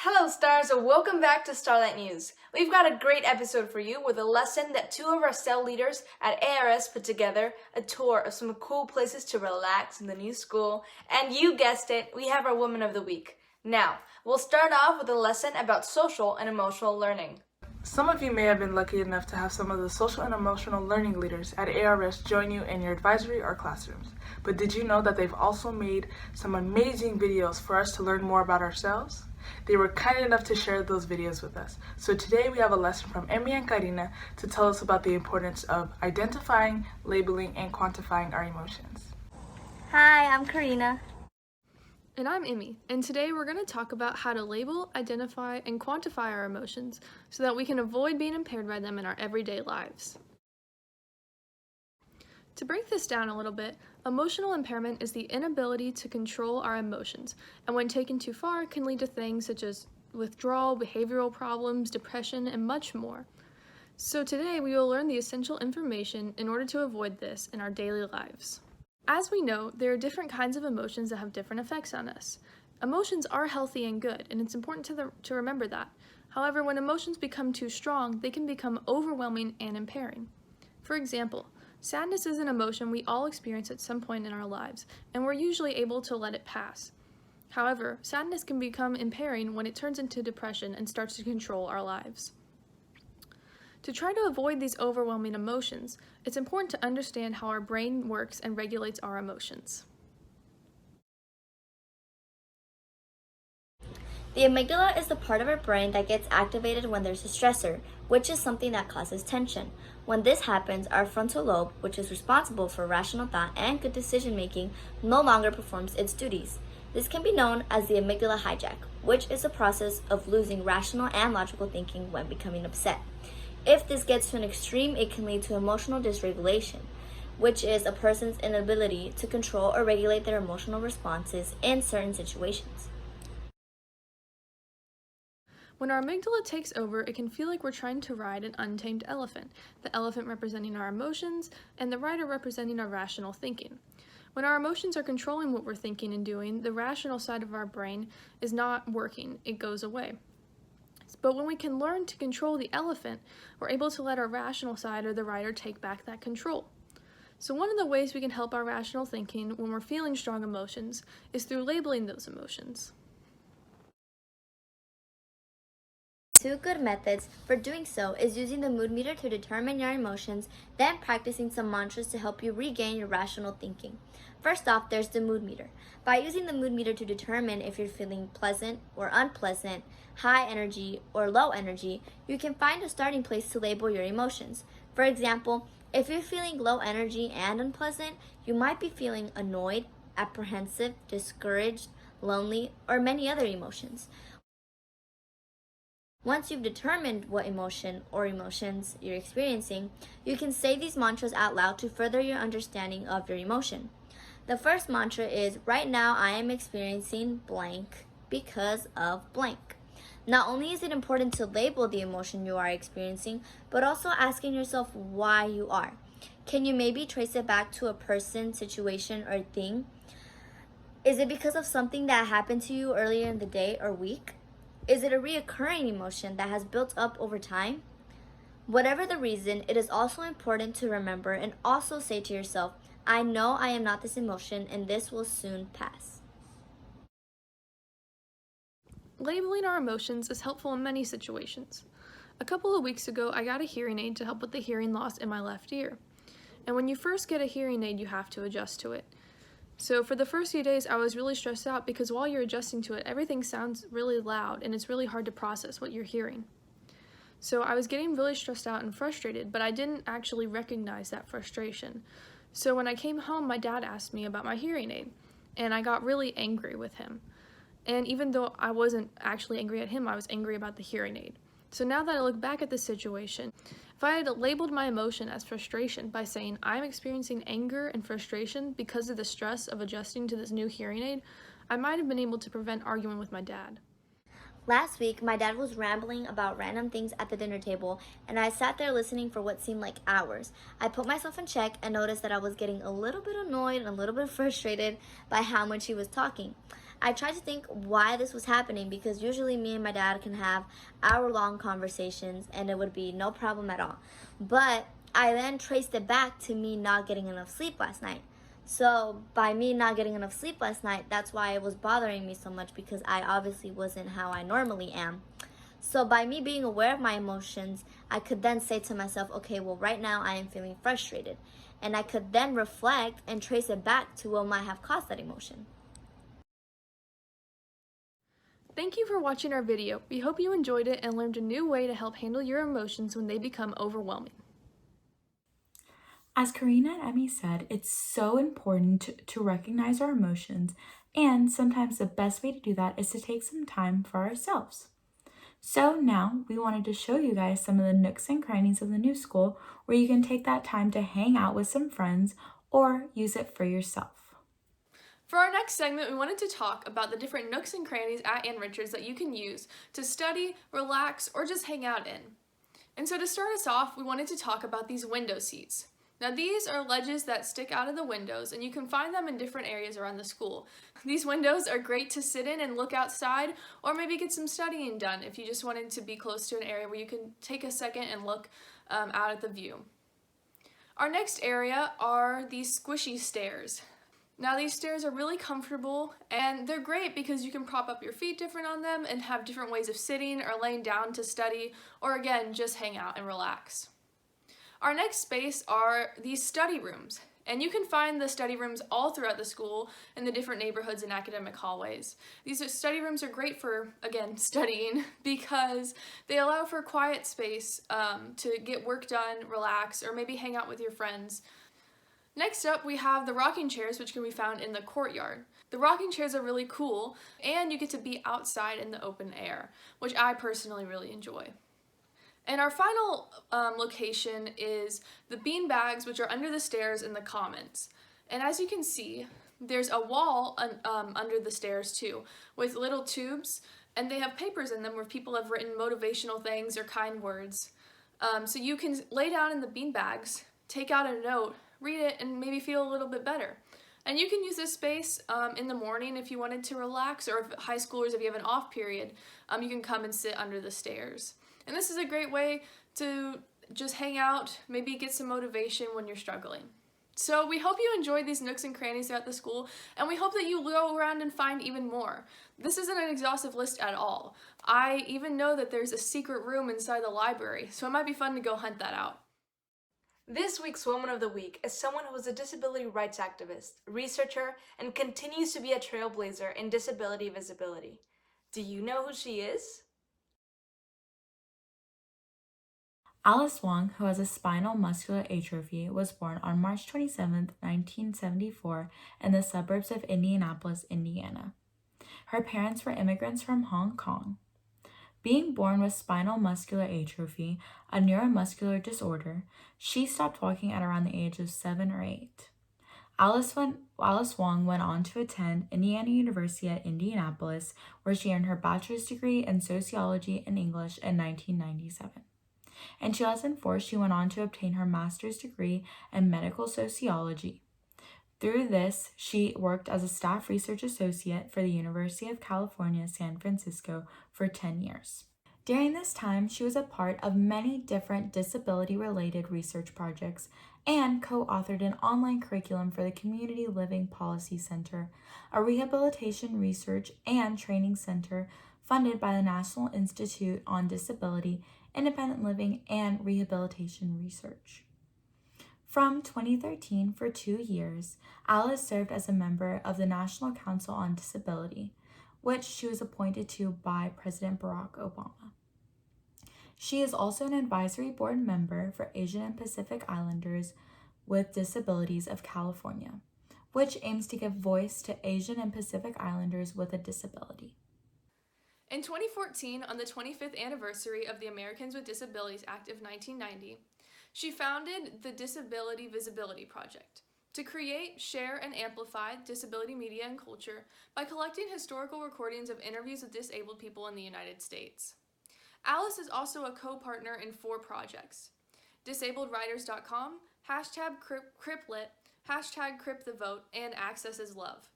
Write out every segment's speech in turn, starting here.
Hello stars and welcome back to Starlight News. We've got a great episode for you with a lesson that two of our cell leaders at ARS put together, a tour of some cool places to relax in the new school, and you guessed it, we have our Woman of the Week. Now, we'll start off with a lesson about social and emotional learning. Some of you may have been lucky enough to have some of the social and emotional learning leaders at ARS join you in your advisory or classrooms. But did you know that they've also made some amazing videos for us to learn more about ourselves? They were kind enough to share those videos with us. So today we have a lesson from Emmy and Karina to tell us about the importance of identifying, labeling, and quantifying our emotions. Hi, I'm Karina. And I'm Emmy, and today we're going to talk about how to label, identify, and quantify our emotions so that we can avoid being impaired by them in our everyday lives. To break this down a little bit, emotional impairment is the inability to control our emotions, and when taken too far can lead to things such as withdrawal, behavioral problems, depression, and much more. So today we will learn the essential information in order to avoid this in our daily lives. As we know, there are different kinds of emotions that have different effects on us. Emotions are healthy and good, and it's important to remember that. However, when emotions become too strong, they can become overwhelming and impairing. For example, sadness is an emotion we all experience at some point in our lives, and we're usually able to let it pass. However, sadness can become impairing when it turns into depression and starts to control our lives. To try to avoid these overwhelming emotions, it's important to understand how our brain works and regulates our emotions. The amygdala is the part of our brain that gets activated when there's a stressor, which is something that causes tension. When this happens, our frontal lobe, which is responsible for rational thought and good decision making, no longer performs its duties. This can be known as the amygdala hijack, which is the process of losing rational and logical thinking when becoming upset. If this gets to an extreme, it can lead to emotional dysregulation, which is a person's inability to control or regulate their emotional responses in certain situations. When our amygdala takes over, it can feel like we're trying to ride an untamed elephant, the elephant representing our emotions and the rider representing our rational thinking. When our emotions are controlling what we're thinking and doing, the rational side of our brain is not working, it goes away. But when we can learn to control the elephant, we're able to let our rational side or the rider take back that control. So one of the ways we can help our rational thinking when we're feeling strong emotions is through labeling those emotions. Two good methods for doing so is using the mood meter to determine your emotions, then practicing some mantras to help you regain your rational thinking. First off, there's the mood meter. By using the mood meter to determine if you're feeling pleasant or unpleasant, high energy or low energy, you can find a starting place to label your emotions. For example, if you're feeling low energy and unpleasant, you might be feeling annoyed, apprehensive, discouraged, lonely, or many other emotions. Once you've determined what emotion or emotions you're experiencing, you can say these mantras out loud to further your understanding of your emotion. The first mantra is, right now I am experiencing blank because of blank. Not only is it important to label the emotion you are experiencing, but also asking yourself why you are. Can you maybe trace it back to a person, situation, or thing? Is it because of something that happened to you earlier in the day or week? Is it a reoccurring emotion that has built up over time? Whatever the reason, it is also important to remember and also say to yourself, I know I am not this emotion and this will soon pass. Labeling our emotions is helpful in many situations. A couple of weeks ago, I got a hearing aid to help with the hearing loss in my left ear. And when you first get a hearing aid, you have to adjust to it. So for the first few days, I was really stressed out because while you're adjusting to it, everything sounds really loud and it's really hard to process what you're hearing. So I was getting really stressed out and frustrated, but I didn't actually recognize that frustration. So when I came home, my dad asked me about my hearing aid, and I got really angry with him. And even though I wasn't actually angry at him, I was angry about the hearing aid. So now that I look back at the situation, if I had labeled my emotion as frustration by saying I'm experiencing anger and frustration because of the stress of adjusting to this new hearing aid, I might have been able to prevent arguing with my dad. Last week, my dad was rambling about random things at the dinner table, and I sat there listening for what seemed like hours. I put myself in check and noticed that I was getting a little bit annoyed and a little bit frustrated by how much he was talking. I tried to think why this was happening because usually me and my dad can have hour-long conversations and it would be no problem at all. But I then traced it back to me not getting enough sleep last night. So by me not getting enough sleep last night, that's why it was bothering me so much, because I obviously wasn't how I normally am. So by me being aware of my emotions, I could then say to myself, okay, well, right now I am feeling frustrated. And I could then reflect and trace it back to what might have caused that emotion. Thank you for watching our video. We hope you enjoyed it and learned a new way to help handle your emotions when they become overwhelming. As Karina and Emmy said, it's so important to recognize our emotions, and sometimes the best way to do that is to take some time for ourselves. So now we wanted to show you guys some of the nooks and crannies of the new school where you can take that time to hang out with some friends or use it for yourself. For our next segment, we wanted to talk about the different nooks and crannies at Ann Richards that you can use to study, relax, or just hang out in. And so to start us off, we wanted to talk about these window seats. Now these are ledges that stick out of the windows, and you can find them in different areas around the school. These windows are great to sit in and look outside, or maybe get some studying done if you just wanted to be close to an area where you can take a second and look out at the view. Our next area are these squishy stairs. Now these stairs are really comfortable, and they're great because you can prop up your feet different on them and have different ways of sitting or laying down to study, or again, just hang out and relax. Our next space are these study rooms, and you can find the study rooms all throughout the school in the different neighborhoods and academic hallways. These study rooms are great for, again, studying because they allow for quiet space to get work done, relax, or maybe hang out with your friends. Next up, we have the rocking chairs, which can be found in the courtyard. The rocking chairs are really cool, and you get to be outside in the open air, which I personally really enjoy. And our final location is the bean bags, which are under the stairs in the commons. And as you can see, there's a wall under the stairs too, with little tubes, and they have papers in them where people have written motivational things or kind words. So you can lay down in the bean bags, take out a note, read it, and maybe feel a little bit better. And you can use this space in the morning if you wanted to relax, or if high schoolers, if you have an off period, you can come and sit under the stairs. And this is a great way to just hang out, maybe get some motivation when you're struggling. So we hope you enjoyed these nooks and crannies throughout the school, and we hope that you go around and find even more. This isn't an exhaustive list at all. I even know that there's a secret room inside the library, so it might be fun to go hunt that out. This week's Woman of the Week is someone who is a disability rights activist, researcher, and continues to be a trailblazer in disability visibility. Do you know who she is? Alice Wong, who has a spinal muscular atrophy, was born on March 27, 1974, in the suburbs of Indianapolis, Indiana. Her parents were immigrants from Hong Kong. Being born with spinal muscular atrophy, a neuromuscular disorder, she stopped walking at around the age of 7 or 8. Alice Wong went on to attend Indiana University at Indianapolis, where she earned her bachelor's degree in sociology and English in 1997. In 2004, she went on to obtain her master's degree in medical sociology. Through this, she worked as a staff research associate for the University of California, San Francisco for 10 years. During this time, she was a part of many different disability-related research projects and co-authored an online curriculum for the Community Living Policy Center, a rehabilitation research and training center funded by the National Institute on Disability, Independent Living, and Rehabilitation Research. From 2013, for 2 years, Alice served as a member of the National Council on Disability, which she was appointed to by President Barack Obama. She is also an advisory board member for Asian and Pacific Islanders with Disabilities of California, which aims to give voice to Asian and Pacific Islanders with a disability. In 2014, on the 25th anniversary of the Americans with Disabilities Act of 1990, she founded the Disability Visibility Project to create, share, and amplify disability media and culture by collecting historical recordings of interviews with disabled people in the United States. Alice is also a co-partner in 4 projects: DisabledWriters.com, #CripLit, #CripTheVote, and Access is Love.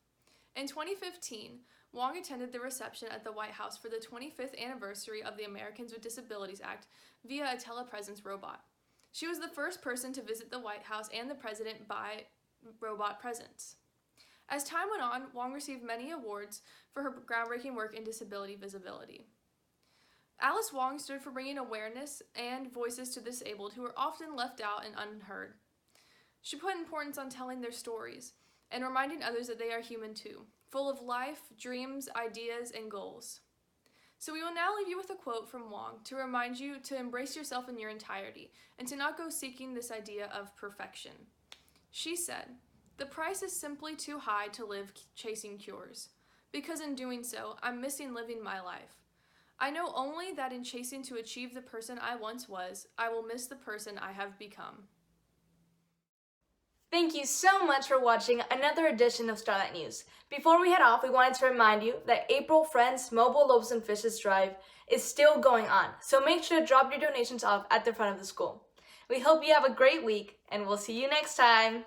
In 2015, Wong attended the reception at the White House for the 25th anniversary of the Americans with Disabilities Act via a telepresence robot. She was the first person to visit the White House and the president by robot presence. As time went on, Wong received many awards for her groundbreaking work in disability visibility. Alice Wong stood for bringing awareness and voices to the disabled who are often left out and unheard. She put importance on telling their stories and reminding others that they are human too, full of life, dreams, ideas, and goals. So we will now leave you with a quote from Wong to remind you to embrace yourself in your entirety and to not go seeking this idea of perfection. She said, "The price is simply too high to live chasing cures, because in doing so, I'm missing living my life. I know only that in chasing to achieve the person I once was, I will miss the person I have become." Thank you so much for watching another edition of Starlight News. Before we head off, we wanted to remind you that April Friends Mobile Loaves and Fishes Drive is still going on, so make sure to drop your donations off at the front of the school. We hope you have a great week, and we'll see you next time.